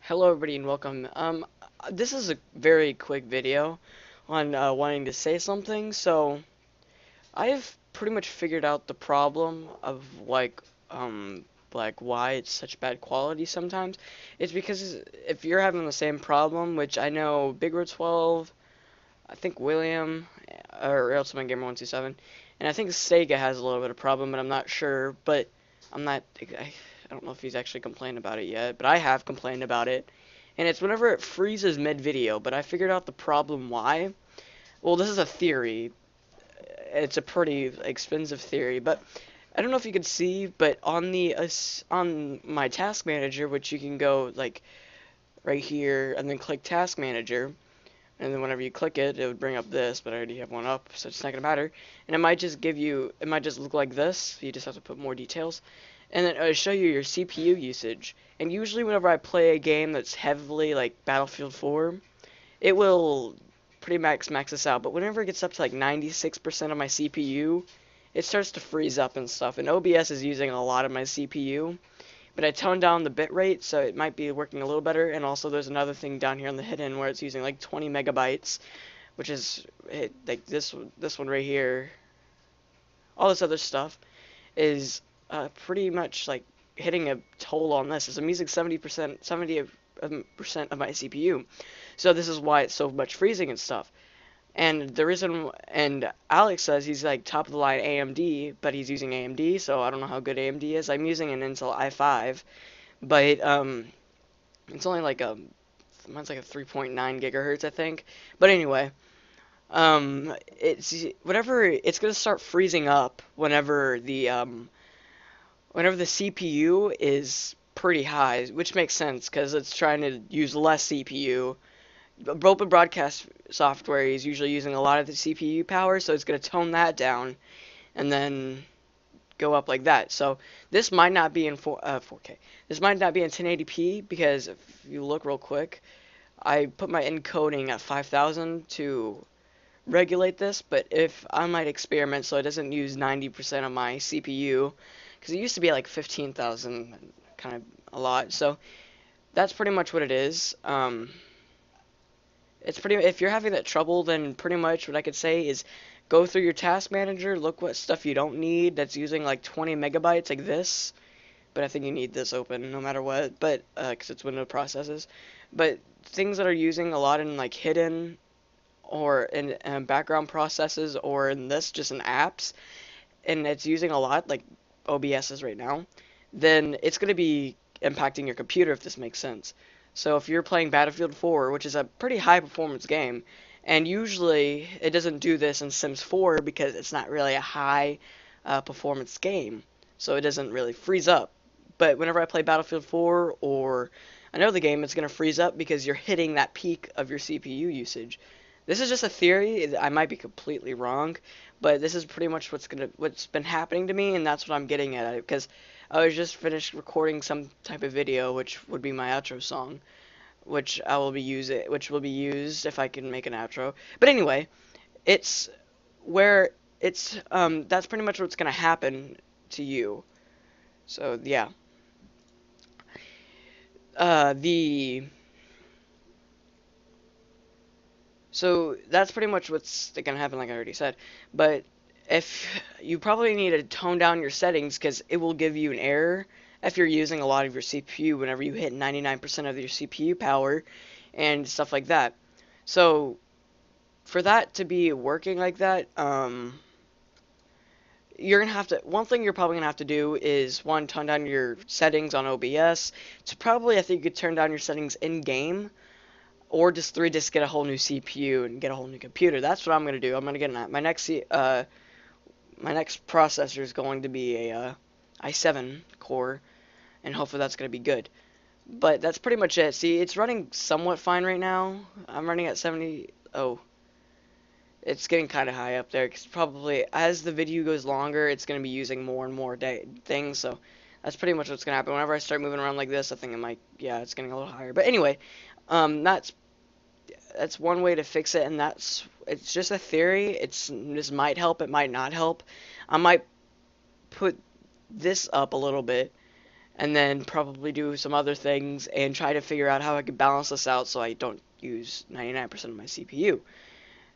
Hello everybody and welcome. This is a very quick video on wanting to say something. So I've pretty much figured out the problem of like why it's such bad quality sometimes. It's because if you're having the same problem, which I know Big Red 12, I think William, or Ultimate Gamer 127, and I think Sega has a little bit of problem, but I'm not sure. But I'm not. I don't know if he's actually complained about it yet, but I have complained about it. And it's whenever it freezes mid-video, but I figured out the problem why. Well, this is a theory. It's a pretty expensive theory, but I don't know if you could see, but on the on my task manager, which you can go like right here and then click task manager, and then whenever you click it, it would bring up this, but I already have one up, so it's not gonna matter. And it might just give you, it might just look like this. You just have to put more details, and then it'll show you your CPU usage. And usually, whenever I play a game that's heavily like Battlefield 4, it will pretty max this out. But whenever it gets up to like 96% of my CPU, it starts to freeze up and stuff. And OBS is using a lot of my CPU. But I toned down the bit rate, so it might be working a little better. And also, there's another thing down here on the hidden where it's using like 20 megabytes, which is like this one right here. All this other stuff is pretty much like hitting a toll on this. As I'm using 70% of my CPU, so this is why it's so much freezing and stuff. And the reason, and Alex says he's like top of the line AMD, but he's using AMD, so I don't know how good AMD is. I'm using an Intel i5, but it's only like mine's like a 3.9 gigahertz, I think. But anyway, it's whatever. It's gonna start freezing up whenever the CPU is pretty high, which makes sense because it's trying to use less CPU. Open broadcast software is usually using a lot of the CPU power, so it's going to tone that down and then go up like that. So this might not be in 4K. This might not be in 1080p because if you look real quick, I put my encoding at 5000 to regulate this, but if I might experiment so it doesn't use 90% of my CPU, because it used to be like 15,000, kind of a lot. So that's pretty much what it is. It's pretty. If you're having that trouble, then pretty much what I could say is go through your task manager, look what stuff you don't need that's using like 20 megabytes, like this. But I think you need this open no matter what. But because it's window processes. But things that are using a lot in like hidden or in background processes or in this just in apps, and it's using a lot like OBS is right now, then it's going to be impacting your computer if this makes sense. So if you're playing Battlefield 4, which is a pretty high performance game, and usually it doesn't do this in Sims 4 because it's not really a high performance game, so it doesn't really freeze up. But whenever I play Battlefield 4 or another game, it's going to freeze up because you're hitting that peak of your CPU usage. This is just a theory. I might be completely wrong, but this is pretty much what's been happening to me, and that's what I'm getting at. Because I was just finished recording some type of video, which would be my outro song, which will be used if I can make an outro. But anyway, it's where it's that's pretty much what's gonna happen to you. So yeah, the So that's pretty much what's gonna happen, like I already said. But if you probably need to tone down your settings because it will give you an error if you're using a lot of your CPU whenever you hit 99% of your CPU power and stuff like that. So for that to be working like that, you're gonna have to. One thing you're probably gonna have to do is one, tone down your settings on OBS. So probably I think you could turn down your settings in game or just get a whole new CPU and get a whole new computer. That's what I'm gonna do. I'm gonna get my next processor is going to be a i7 core, and hopefully that's gonna be good. But that's pretty much it. See, it's running somewhat fine right now. I'm running at 70. Oh, it's getting kind of high up there because probably as the video goes longer, it's gonna be using more and more things. So that's pretty much what's gonna happen. Whenever I start moving around like this, I think it might. Yeah, it's getting a little higher. But anyway, that's one way to fix it, and it's just a theory. This might help, it might not help. I might put this up a little bit, and then probably do some other things and try to figure out how I could balance this out so I don't use 99% of my CPU,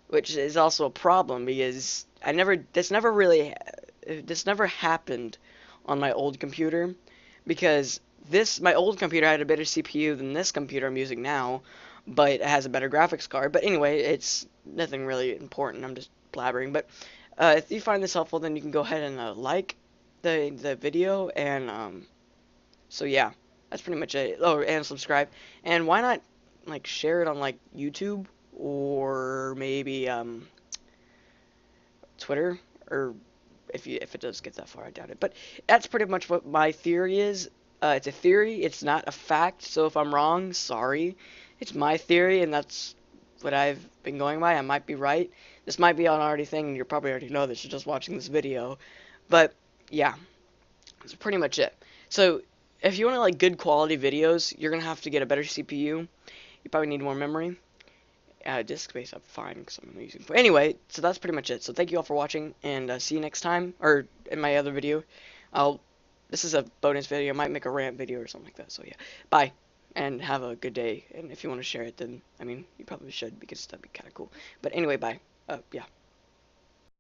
which is also a problem because this never happened on my old computer because my old computer had a better CPU than this computer I'm using now, but it has a better graphics card. But anyway, it's nothing really important. I'm just blabbering. But if you find this helpful, then you can go ahead and like the video, and so yeah, that's pretty much it. Oh, and subscribe. And why not like share it on like YouTube or maybe Twitter, or if it does get that far, I doubt it. But that's pretty much what my theory is. It's a theory. It's not a fact. So if I'm wrong, sorry. It's my theory, and that's what I've been going by. I might be right. This might be an already thing, and you probably already know this. You're just watching this video. But yeah, that's pretty much it. So if you want like good quality videos, you're gonna have to get a better CPU. You probably need more memory. Disk space I'm fine because I'm using. But anyway, so that's pretty much it. So thank you all for watching, and see you next time, or in my other video. I'll. This is a bonus video. I might make a rant video or something like that. So yeah, bye, and have a good day. And if you want to share it, then I mean you probably should because that'd be kind of cool. But anyway, bye. Yeah.